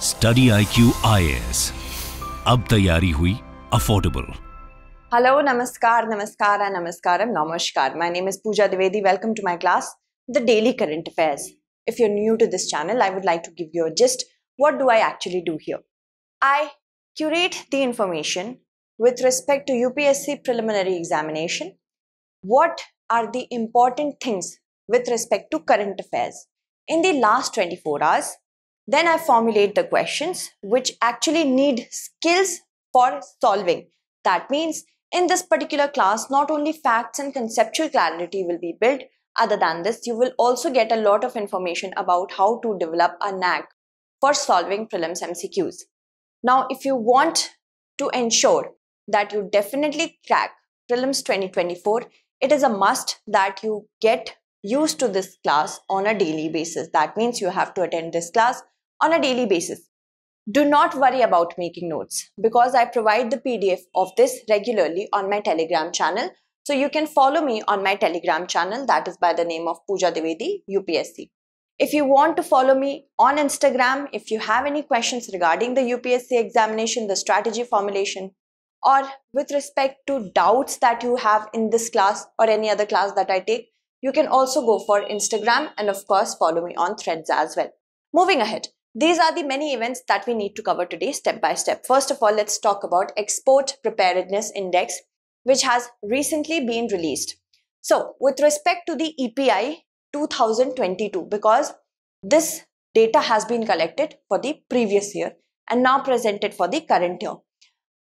StudyIQ IAS अब तैयारी हुई affordable. Hello, namaskar, namaskara, namaskaram, namaskar. My name is Pooja Dwivedi. Welcome to my class, The Daily Current Affairs. If you're new to this channel, I would like to give you a gist. What do I actually do here? I curate the information with respect to UPSC preliminary examination. What are the important things with respect to current affairs in the last 24 hours? Then I formulate the questions which actually need skills for solving. That means in this particular class, not only facts and conceptual clarity will be built. Other than this, you will also get a lot of information about how to develop a knack for solving prelims MCQs. Now, if you want to ensure that you definitely crack prelims 2024, it is a must that you get used to this class on a daily basis. That means you have to attend this class on a daily basis. Do not worry about making notes because I provide the PDF of this regularly on my Telegram channel. So you can follow me on my Telegram channel, that is by the name of Pooja Dwivedi UPSC. If you want to follow me on Instagram, if you have any questions regarding the UPSC examination, the strategy formulation, or with respect to doubts that you have in this class or any other class that I take, you can also go for Instagram and of course follow me on Threads as well. Moving ahead. These are the many events that we need to cover today step by step. First of all, let's talk about Export Preparedness Index, which has recently been released. So, with respect to the EPI 2022, because this data has been collected for the previous year and now presented for the current year.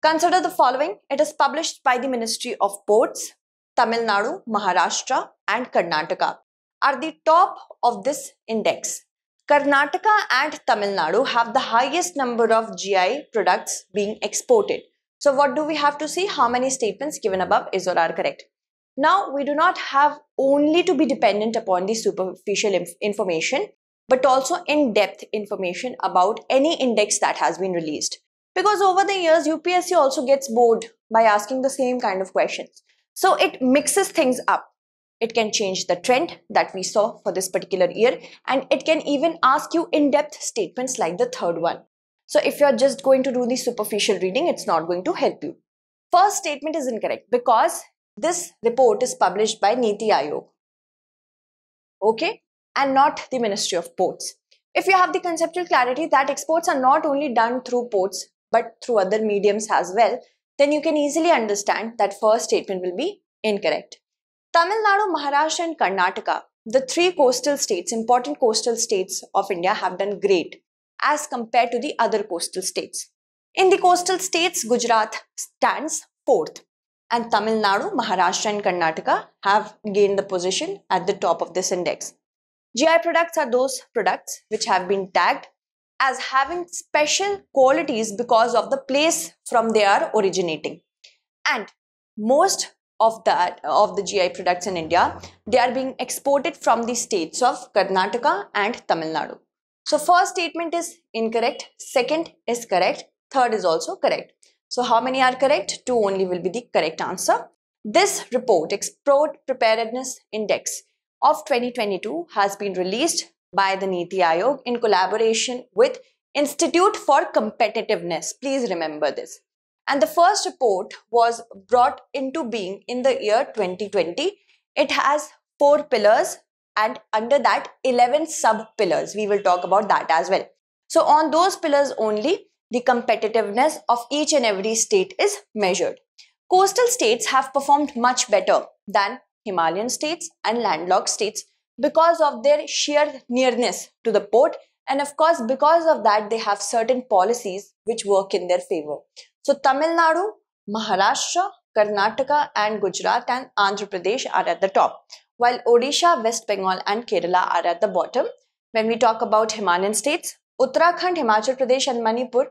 Consider the following. It is published by the Ministry of Ports. Tamil Nadu, Maharashtra and Karnataka are the top of this index. Karnataka and Tamil Nadu have the highest number of GI products being exported. So what do we have to see? How many statements given above is or are correct? Now, we do not have only to be dependent upon the superficial information, but also in-depth information about any index that has been released. Because over the years, UPSC also gets bored by asking the same kind of questions. So it mixes things up. It can change the trend that we saw for this particular year, and it can even ask you in-depth statements like the third one. So if you're just going to do the superficial reading, it's not going to help you. First statement is incorrect because this report is published by Niti Aayog, okay, and not the Ministry of Ports. If you have the conceptual clarity that exports are not only done through ports but through other mediums as well, then you can easily understand that first statement will be incorrect. Tamil Nadu, Maharashtra and Karnataka, the three coastal states, important coastal states of India, have done great as compared to the other coastal states. In the coastal states, Gujarat stands fourth and Tamil Nadu, Maharashtra and Karnataka have gained the position at the top of this index. GI products are those products which have been tagged as having special qualities because of the place from they are originating. And most of the GI products in India, they are being exported from the states of Karnataka and Tamil Nadu. So first statement is incorrect, second is correct, third is also correct. So how many are correct? Two only will be the correct answer. This report, Export Preparedness Index of 2022, has been released by the Niti Aayog in collaboration with Institute for Competitiveness. Please remember this. And the first report was brought into being in the year 2020. It has 4 pillars and under that 11 sub-pillars. We will talk about that as well. So on those pillars only, the competitiveness of each and every state is measured. Coastal states have performed much better than Himalayan states and landlocked states because of their sheer nearness to the port, and of course because of that they have certain policies which work in their favor. So Tamil Nadu, Maharashtra, Karnataka and Gujarat and Andhra Pradesh are at the top, while Odisha, West Bengal and Kerala are at the bottom. When we talk about Himalayan states, Uttarakhand, Himachal Pradesh and Manipur,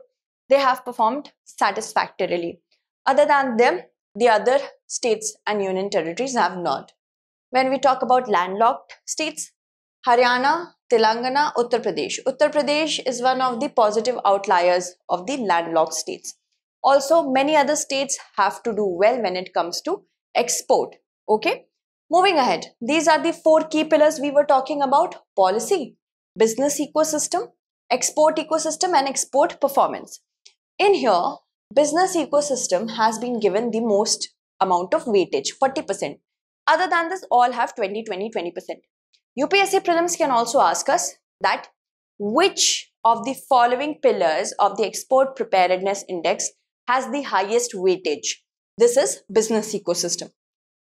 they have performed satisfactorily. Other than them, the other states and union territories have not. When we talk about landlocked states, Haryana, Telangana, Uttar Pradesh. Uttar Pradesh is one of the positive outliers of the landlocked states. Also, many other states have to do well when it comes to export. Okay, moving ahead. These are the 4 key pillars we were talking about: policy, business ecosystem, export ecosystem and export performance. In here, business ecosystem has been given the most amount of weightage, 40%. Other than this, all have 20%. UPSC Prelims can also ask us that which of the following pillars of the Export Preparedness Index has the highest weightage. This is business ecosystem.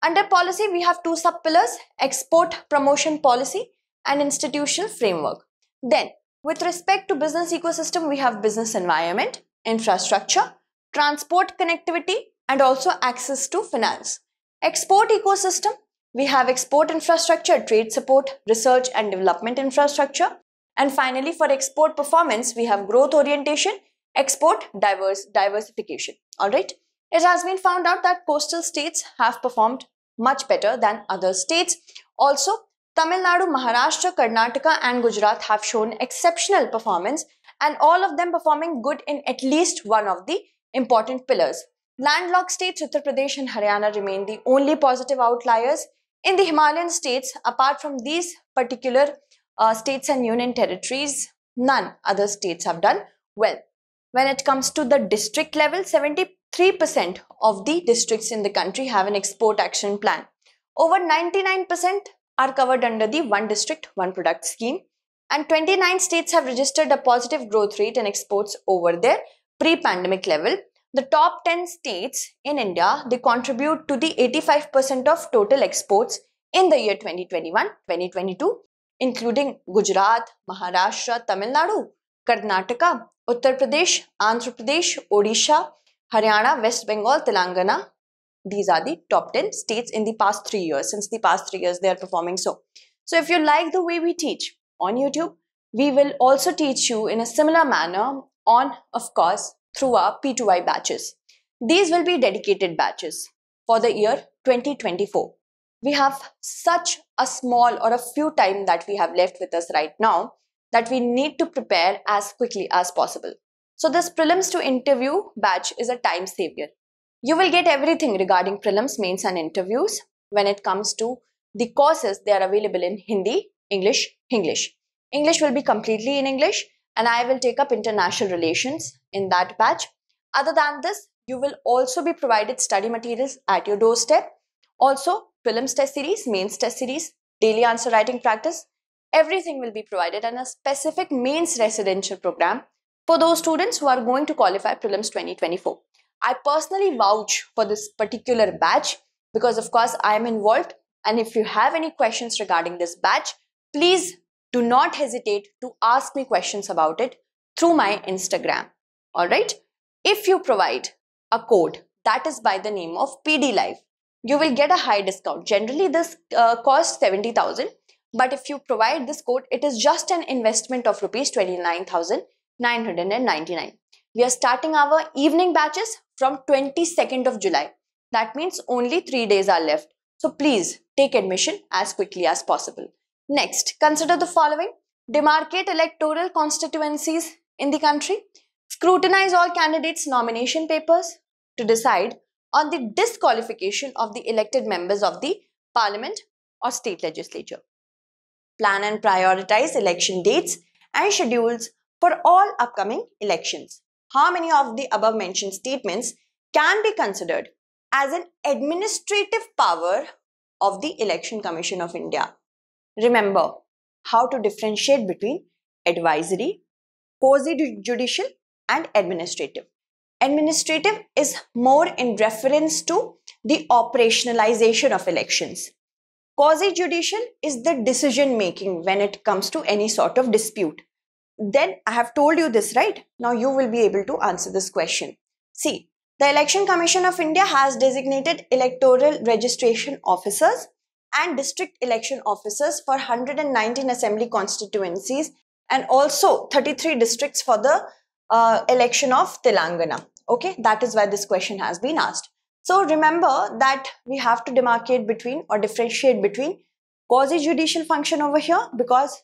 Under policy, we have two sub-pillars, export promotion policy and institutional framework. Then, with respect to business ecosystem, we have business environment, infrastructure, transport connectivity, and also access to finance. Export ecosystem, we have export infrastructure, trade support, research and development infrastructure. And finally, for export performance, we have growth orientation, export diversification. All right. It has been found out that coastal states have performed much better than other states. Also, Tamil Nadu, Maharashtra, Karnataka and Gujarat have shown exceptional performance, and all of them performing good in at least one of the important pillars. Landlocked states, Uttar Pradesh and Haryana remain the only positive outliers. In the Himalayan states, apart from these particular states and union territories, none other states have done well. When it comes to the district level, 73% of the districts in the country have an export action plan. Over 99% are covered under the One District, One Product scheme, and 29 states have registered a positive growth rate in exports over their pre-pandemic level. The top 10 states in India, they contribute to the 85% of total exports in the year 2021-2022, including Gujarat, Maharashtra, Tamil Nadu, Karnataka, Uttar Pradesh, Andhra Pradesh, Odisha, Haryana, West Bengal, Telangana. These are the top 10 states in the past 3 years. Since the past 3 years, they are performing so. So if you like the way we teach on YouTube, we will also teach you in a similar manner on, of course, through our P2I batches. These will be dedicated batches for the year 2024. We have such a small or a few time that we have left with us right now that we need to prepare as quickly as possible. So this prelims to interview batch is a time savior. You will get everything regarding prelims, mains and interviews. When it comes to the courses, they are available in Hindi, English, English. English will be completely in English, and I will take up international relations in that batch. Other than this, you will also be provided study materials at your doorstep. Also, prelims test series, mains test series, daily answer writing practice, everything will be provided, and a specific mains residential program for those students who are going to qualify prelims 2024. I personally vouch for this particular batch because, of course, I am involved. And if you have any questions regarding this batch, please do not hesitate to ask me questions about it through my Instagram. All right. If you provide a code that is by the name of PD Live, you will get a high discount. Generally, this costs 70,000. But if you provide this code, it is just an investment of rupees 29,999. We are starting our evening batches from 22nd of July. That means only 3 days are left. So please take admission as quickly as possible. Next, consider the following. Demarcate electoral constituencies in the country. Scrutinize all candidates' nomination papers to decide on the disqualification of the elected members of the parliament or state legislature. Plan and prioritize election dates and schedules for all upcoming elections. How many of the above mentioned statements can be considered as an administrative power of the Election Commission of India? Remember how to differentiate between advisory, quasi-judicial and administrative. Administrative is more in reference to the operationalization of elections. Quasi-judicial is the decision making when it comes to any sort of dispute. Then I have told you this, right? Now you will be able to answer this question. See, the Election Commission of India has designated electoral registration officers and district election officers for 119 assembly constituencies and also 33 districts for the election of Telangana. Okay, that is why this question has been asked. So remember that we have to demarcate between or differentiate between quasi-judicial function over here, because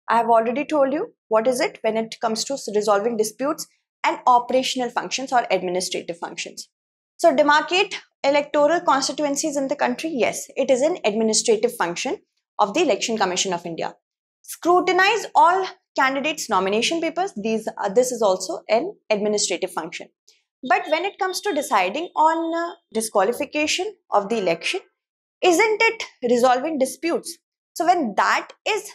I have already told you what is it when it comes to resolving disputes, and operational functions or administrative functions. So demarcate electoral constituencies in the country. Yes, it is an administrative function of the Election Commission of India. Scrutinize all candidates' nomination papers. This is also an administrative function. But when it comes to deciding on disqualification of the election, isn't it resolving disputes? So when that is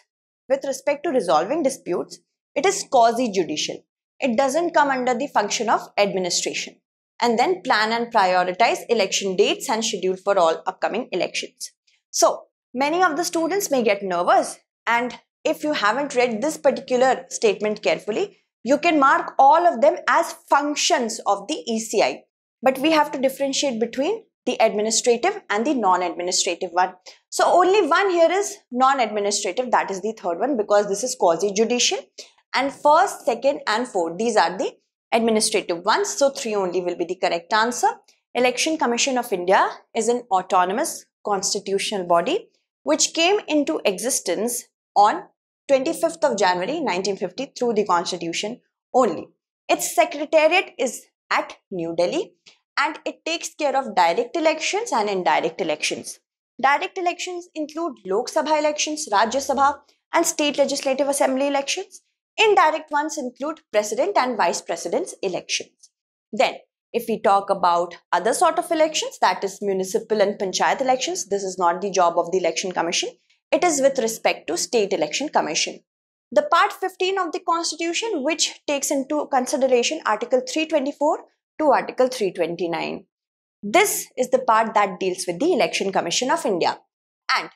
with respect to resolving disputes, it is quasi-judicial. It doesn't come under the function of administration. And then plan and prioritize election dates and schedule for all upcoming elections. So many of the students may get nervous, and if you haven't read this particular statement carefully, you can mark all of them as functions of the ECI. But we have to differentiate between the administrative and the non-administrative one. So only one here is non-administrative, that is the third one, because this is quasi-judicial. And first, second and fourth, these are the administrative ones. So 3 only will be the correct answer. Election Commission of India is an autonomous constitutional body which came into existence on 25th of January 1950 through the constitution only. Its secretariat is at New Delhi, and it takes care of direct elections and indirect elections. Direct elections include Lok Sabha elections, Rajya Sabha and state legislative assembly elections. Indirect ones include president and vice president's elections. Then, if we talk about other sort of elections, that is municipal and panchayat elections, this is not the job of the Election Commission. It is with respect to State Election Commission. The Part 15 of the Constitution, which takes into consideration Article 324 to Article 329. This is the part that deals with the Election Commission of India. And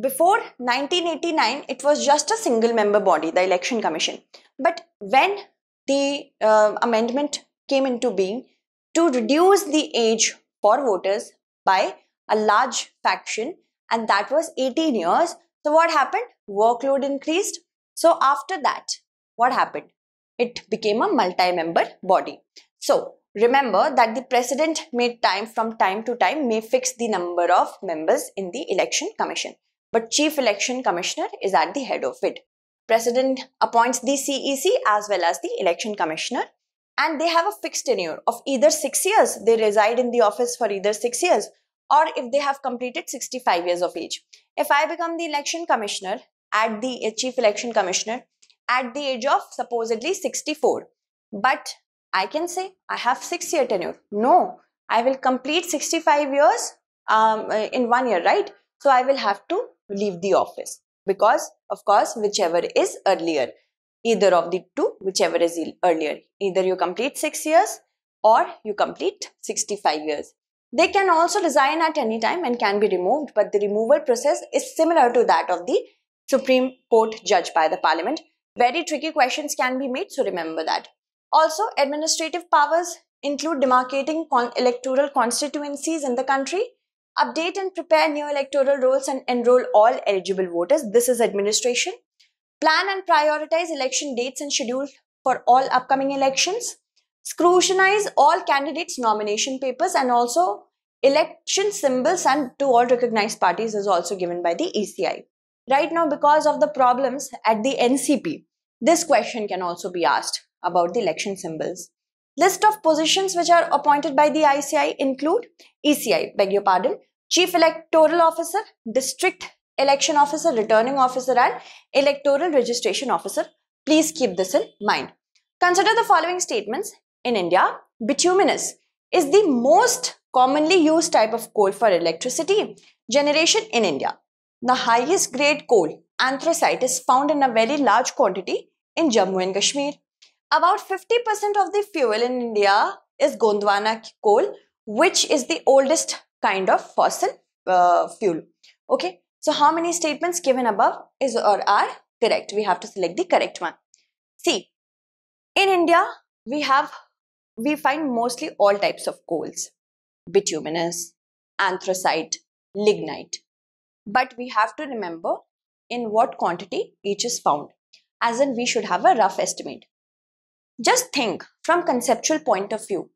before 1989, it was just a single member body, the Election Commission. But when the amendment came into being to reduce the age for voters by a large faction, and that was 18 years. So what happened? Workload increased. So after that, what happened? It became a multi-member body. So remember that the president from time to time may fix the number of members in the election commission, but chief election commissioner is at the head of it. President appoints the CEC as well as the election commissioner, and they have a fixed tenure of either 6 years. They reside in the office for either 6 years, or if they have completed 65 years of age. If I become the election commissioner at the chief election commissioner at the age of supposedly 64, but I can say I have 6-year tenure. No, I will complete 65 years in 1 year, right? So I will have to leave the office because, of course, whichever is earlier, either of the two, whichever is earlier, either you complete 6 years or you complete 65 years. They can also resign at any time and can be removed, but the removal process is similar to that of the Supreme Court judge by the Parliament. Very tricky questions can be made, so remember that. Also, administrative powers include demarcating electoral constituencies in the country, update and prepare new electoral rolls and enroll all eligible voters. This is administration. Plan and prioritize election dates and schedule for all upcoming elections. Scrutinize all candidates' nomination papers, and also election symbols and to all recognized parties is also given by the ECI. Right now, because of the problems at the NCP, this question can also be asked about the election symbols. List of positions which are appointed by the ECI, Chief Electoral Officer, District Election Officer, Returning Officer and Electoral Registration Officer. Please keep this in mind. Consider the following statements. In India, bituminous is the most commonly used type of coal for electricity generation in India. The highest grade coal, anthracite, is found in a very large quantity in Jammu and Kashmir. About 50% of the fuel in India is Gondwana coal, which is the oldest kind of fossil fuel. Okay, so how many statements given above is or are correct? We have to select the correct one. See, in India, we find mostly all types of coals: bituminous, anthracite, lignite. But we have to remember in what quantity each is found, as in we should have a rough estimate. Just think from conceptual point of view,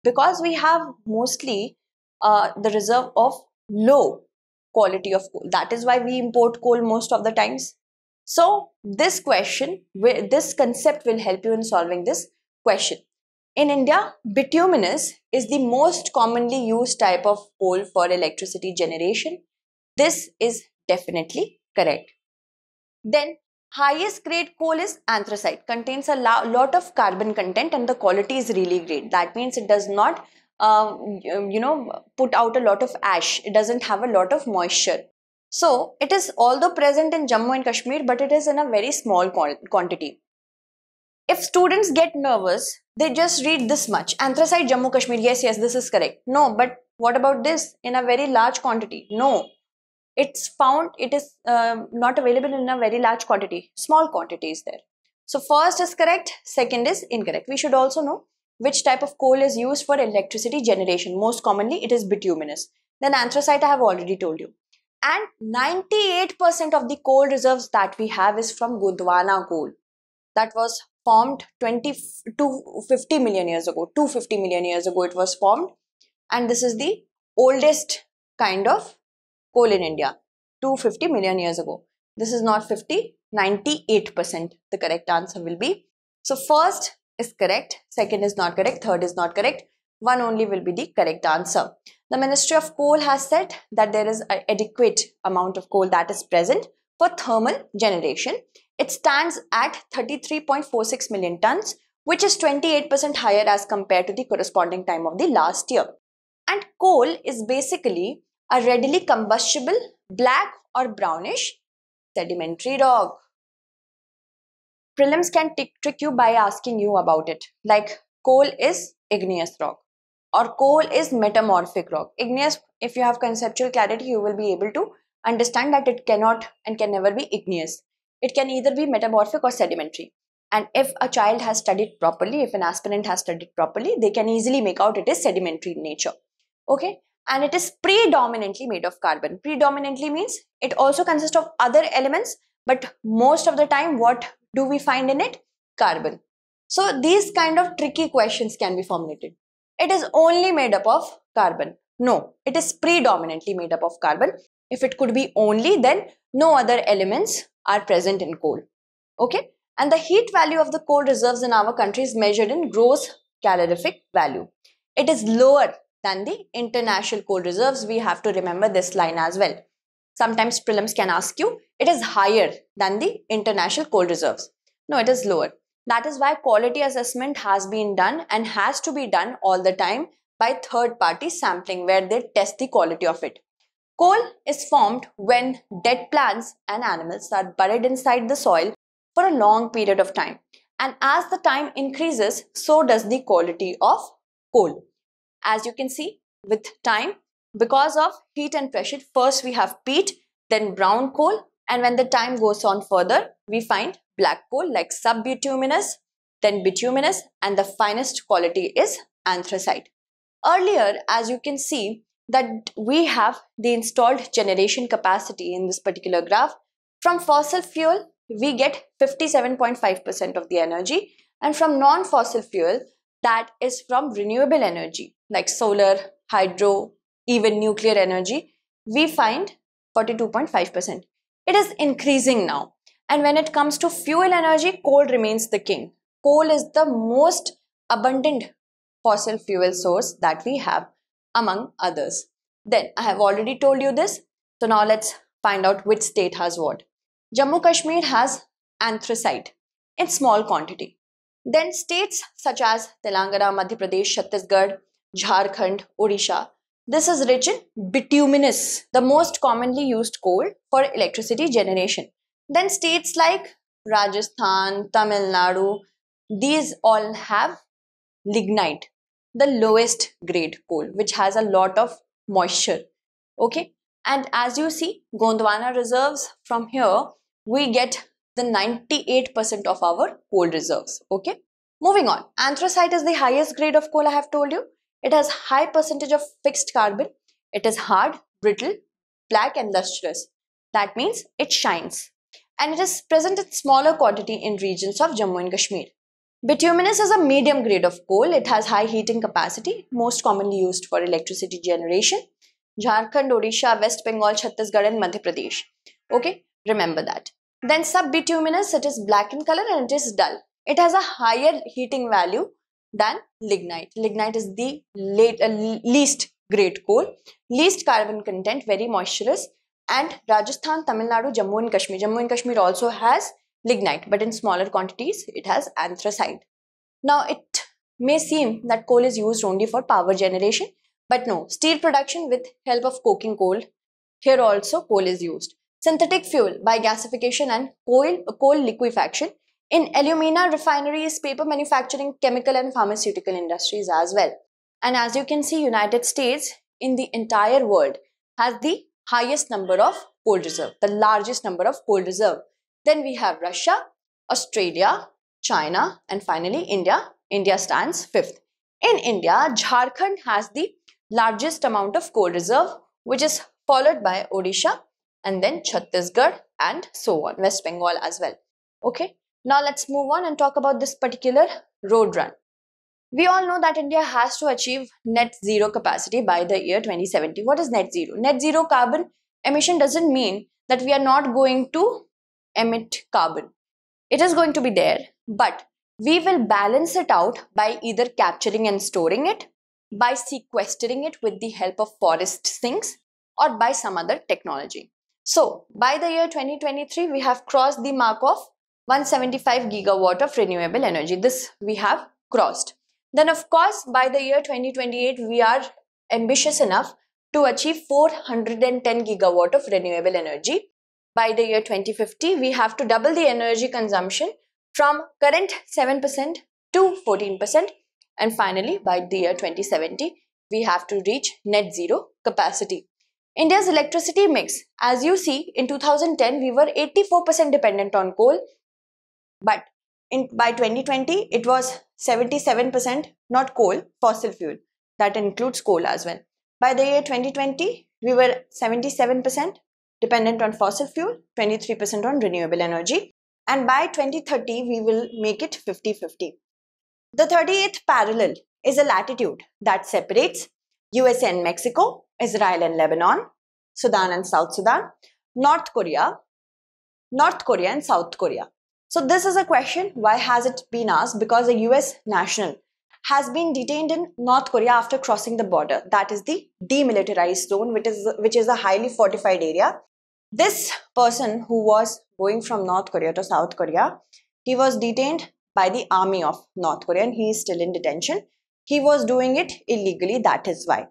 because we have mostly the reserve of low quality of coal. That is why we import coal most of the times. So this question, this concept will help you in solving this question. In India, bituminous is the most commonly used type of coal for electricity generation. This is definitely correct. Then, Highest grade coal is anthracite, contains a lot of carbon content and the quality is really great. That means it does not put out a lot of ash. It doesn't have a lot of moisture. So it is although present in Jammu and Kashmir, but it is in a very small quantity. If students get nervous, they just read this much. Anthracite, Jammu, Kashmir. Yes, this is correct. No, but what about this? In a very large quantity? No. It's found, it is not available in a very large quantity. Small quantity is there. So first is correct, second is incorrect. We should also know which type of coal is used for electricity generation. Most commonly, it is bituminous. Then anthracite, I have already told you. And 98% of the coal reserves that we have is from Gondwana coal. That was formed 50 million years ago. 250 million years ago it was formed. And this is the oldest kind of coal in India, 250 million years ago. This is not 50, 98%. The correct answer will be. So first is correct, second is not correct, third is not correct. One only will be the correct answer. The Ministry of Coal has said that there is an adequate amount of coal that is present for thermal generation. It stands at 33.46 million tons, which is 28% higher as compared to the corresponding time of the last year. And coal is basically a readily combustible black or brownish sedimentary rock. Prelims can trick you by asking you about it, like coal is igneous rock or coal is metamorphic rock. Igneous, if you have conceptual clarity, you will be able to understand that it cannot and can never be igneous. It can either be metamorphic or sedimentary. And if a child has studied properly, if an aspirant has studied properly, they can easily make out it is sedimentary in nature. Okay. And it is predominantly made of carbon. Predominantly means it also consists of other elements, but most of the time, what do we find in it? Carbon. So these kind of tricky questions can be formulated. It is only made up of carbon. No, it is predominantly made up of carbon. If it could be only, then no other elements are present in coal. Okay. And the heat value of the coal reserves in our country is measured in gross calorific value. It is lower than the international coal reserves. We have to remember this line as well. Sometimes prelims can ask you, it is higher than the international coal reserves. No, it is lower. That is why quality assessment has been done and has to be done all the time by third-party sampling, where they test the quality of it. Coal is formed when dead plants and animals are buried inside the soil for a long period of time. And as the time increases, so does the quality of coal. As you can see, with time, because of heat and pressure, first we have peat, then brown coal, and when the time goes on further, we find black coal like subbituminous, then bituminous, and the finest quality is anthracite. Earlier, as you can see, that we have the installed generation capacity in this particular graph. From fossil fuel, we get 57.5% of the energy, and from non-fossil fuel, that is from renewable energy like solar, hydro, even nuclear energy, we find 42.5%. It is increasing now. And when it comes to fuel energy, coal remains the king. Coal is the most abundant fossil fuel source that we have among others. Then I have already told you this. So now let's find out which state has what. Jammu Kashmir has anthracite in small quantity. Then states such as Telangana, Madhya Pradesh, Chhattisgarh, Jharkhand, Odisha, this is rich in bituminous, the most commonly used coal for electricity generation. Then states like Rajasthan, Tamil Nadu, these all have lignite, the lowest grade coal, which has a lot of moisture. Okay. And as you see, Gondwana reserves, from here, we get the 98% of our coal reserves. Okay. Moving on. Anthracite is the highest grade of coal, I have told you. It has high percentage of fixed carbon. It is hard, brittle, black and lustrous. That means it shines. And it is present in smaller quantity in regions of Jammu and Kashmir. Bituminous is a medium grade of coal. It has high heating capacity, most commonly used for electricity generation. Jharkhand, Odisha, West Bengal, Chhattisgarh and Madhya Pradesh. Okay, remember that. Then subbituminous, it is black in color and it is dull. It has a higher heating value than lignite. Lignite is the least grade coal, least carbon content, very moisturous. And Rajasthan, Tamil Nadu, Jammu and Kashmir. Jammu and Kashmir also has lignite, but in smaller quantities it has anthracite. Now it may seem that coal is used only for power generation, but no, steel production with help of coking coal, here also coal is used. Synthetic fuel by gasification and coal liquefaction in alumina refineries, paper manufacturing, chemical and pharmaceutical industries as well. And as you can see, United States in the entire world has the highest number of coal reserve, the largest number of coal reserve. Then we have Russia, Australia, China, and finally India. India stands 5th. In India, Jharkhand has the largest amount of coal reserve, which is followed by Odisha and then Chhattisgarh and so on, West Bengal as well. Okay, now let's move on and talk about this particular road run. We all know that India has to achieve net zero capacity by the year 2070. What is net zero? Net zero carbon emission doesn't mean that we are not going to emit carbon. It is going to be there, but we will balance it out by either capturing and storing it, by sequestering it with the help of forest sinks, or by some other technology. So, by the year 2023, we have crossed the mark of 175 gigawatt of renewable energy. This we have crossed. Then of course, by the year 2028, we are ambitious enough to achieve 410 gigawatt of renewable energy. By the year 2050, we have to double the energy consumption from current 7% to 14%. And finally, by the year 2070, we have to reach net zero capacity. India's electricity mix, as you see, in 2010, we were 84% dependent on coal, but by 2020, it was 77% not coal, fossil fuel. That includes coal as well. By the year 2020, we were 77% dependent on fossil fuel, 23% on renewable energy. And by 2030, we will make it 50-50. The 38th parallel is a latitude that separates USA and Mexico, Israel and Lebanon, Sudan and South Sudan, North Korea and South Korea. So this is a question, why has it been asked? Because a US national has been detained in North Korea after crossing the border. That is the demilitarized zone, which is a highly fortified area. This person who was going from North Korea to South Korea, he was detained by the army of North Korea and he is still in detention. He was doing it illegally, that is why.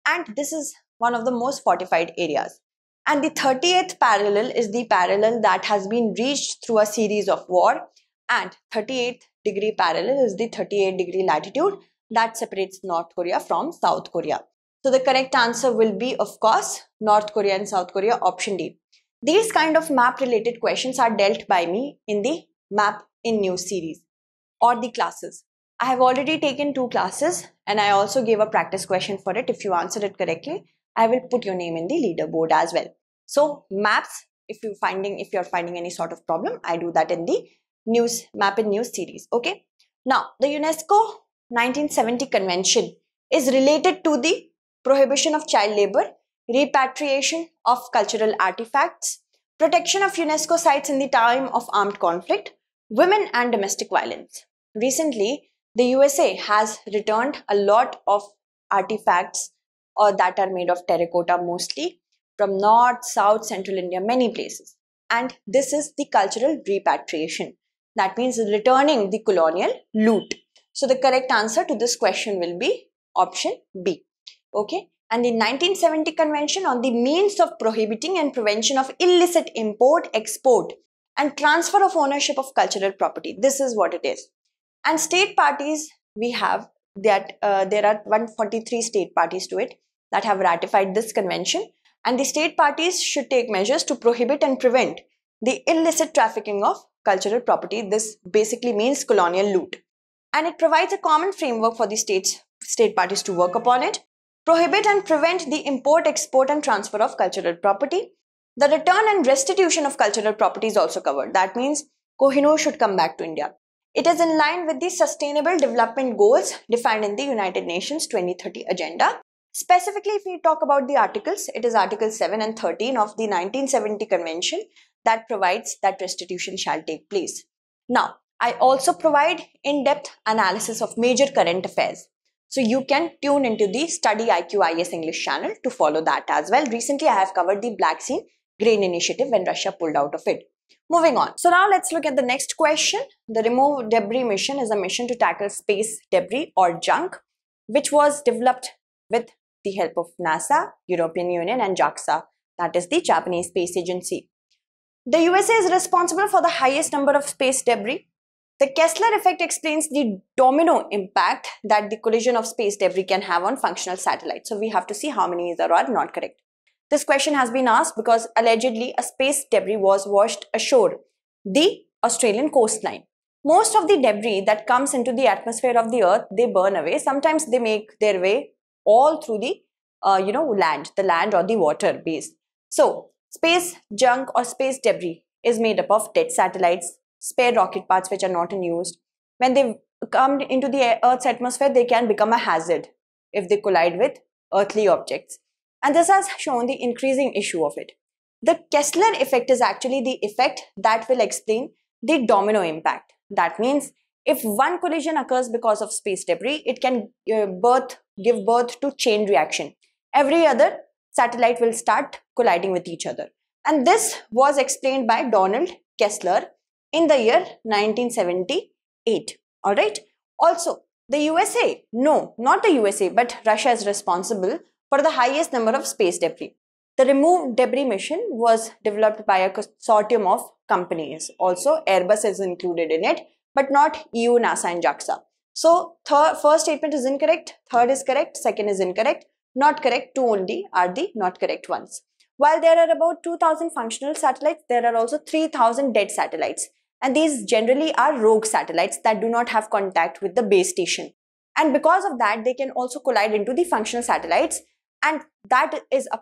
And this is one of the most fortified areas. And the 38th parallel is the parallel that has been reached through a series of war. And 38th degree parallel is the 38 degree latitude that separates North Korea from South Korea. So the correct answer will be, of course, North Korea and South Korea, option D. These kind of map related questions are dealt by me in the Map in News series or the classes. I have already taken 2 classes and I also gave a practice question for it. If you answer it correctly, I will put your name in the leaderboard as well. So maps, if you're finding any sort of problem, I do that in the Map in News series. Okay. Now, the UNESCO 1970 Convention is related to the prohibition of child labor, repatriation of cultural artifacts, protection of UNESCO sites in the time of armed conflict, women and domestic violence. Recently, the USA has returned a lot of artifacts that are made of terracotta mostly from North, South, Central India, many places. And this is the cultural repatriation. That means returning the colonial loot. So the correct answer to this question will be option B. Okay. And the 1970 Convention on the means of prohibiting and prevention of illicit import, export and transfer of ownership of cultural property. This is what it is. And state parties, we have that there are 143 state parties to it that have ratified this convention. And the state parties should take measures to prohibit and prevent the illicit trafficking of cultural property. This basically means colonial loot. And it provides a common framework for the state parties to work upon it. Prohibit and prevent the import, export and transfer of cultural property. The return and restitution of cultural property is also covered. That means Kohinoor should come back to India. It is in line with the Sustainable Development Goals defined in the United Nations 2030 Agenda. Specifically, if we talk about the articles, it is Article 7 and 13 of the 1970 Convention that provides that restitution shall take place. Now, I also provide in-depth analysis of major current affairs. So you can tune into the StudyIQ IS English channel to follow that as well. Recently, I have covered the Black Sea Grain Initiative when Russia pulled out of it. Moving on. So now let's look at the next question. The Remove Debris mission is a mission to tackle space debris or junk, which was developed with the help of NASA, European Union and JAXA, that is the Japanese Space Agency. The USA is responsible for the highest number of space debris. The Kessler effect explains the domino impact that the collision of space debris can have on functional satellites. So we have to see how many are not correct. This question has been asked because allegedly a space debris was washed ashore the Australian coastline. Most of the debris that comes into the atmosphere of the Earth, they burn away. Sometimes they make their way all through the land or the water base. So space junk or space debris is made up of dead satellites, spare rocket parts which are not in use. When they come into the Earth's atmosphere, they can become a hazard if they collide with earthly objects. And this has shown the increasing issue of it. The Kessler effect is actually the effect that will explain the domino impact. That means if one collision occurs because of space debris, it can give birth to chain reaction. Every other satellite will start colliding with each other. And this was explained by Donald Kessler in the year 1978. Alright. Also, the USA, no, not the USA, but Russia is responsible for the highest number of space debris. The Remove Debris mission was developed by a consortium of companies. Also, Airbus is included in it, but not EU, NASA and JAXA. So, first statement is incorrect, third is correct, second is incorrect, not correct, two only are the not correct ones. While there are about 2,000 functional satellites, there are also 3,000 dead satellites. And these generally are rogue satellites that do not have contact with the base station. And because of that, they can also collide into the functional satellites. And that is a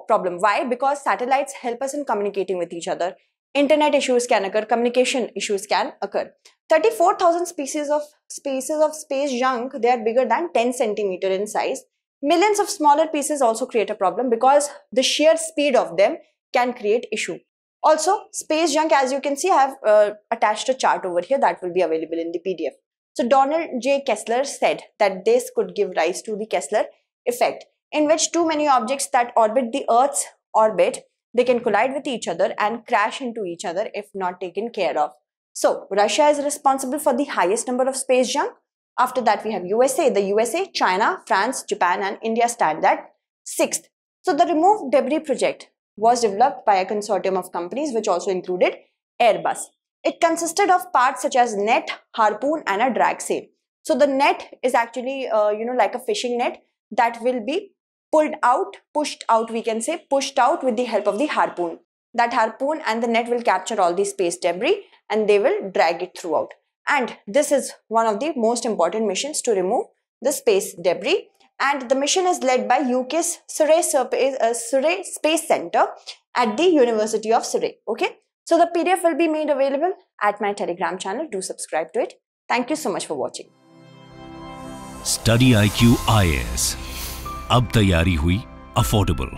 problem. Why? Because satellites help us in communicating with each other. Internet issues can occur, communication issues can occur. 34,000 species of space junk, they are bigger than 10 centimeter in size. Millions of smaller pieces also create a problem because the sheer speed of them can create issue. Also, space junk, as you can see, I have attached a chart over here that will be available in the PDF. So Donald J. Kessler said that this could give rise to the Kessler effect, in which too many objects that orbit the Earth's orbit, they can collide with each other and crash into each other if not taken care of. So Russia is responsible for the highest number of space junk. After that, we have USA. The USA, China, France, Japan and India stand at 6th. So the Remove Debris project was developed by a consortium of companies which also included Airbus. It consisted of parts such as net, harpoon and a drag sail. So the net is actually like a fishing net that will be pushed out with the help of the harpoon. That harpoon and the net will capture all the space debris and they will drag it throughout. And this is one of the most important missions to remove the space debris. And the mission is led by UK's Surrey Space Center at the University of Surrey. Okay. So the PDF will be made available at my Telegram channel. Do subscribe to it. Thank you so much for watching. StudyIQ IAS. अब तैयारी हुई affordable.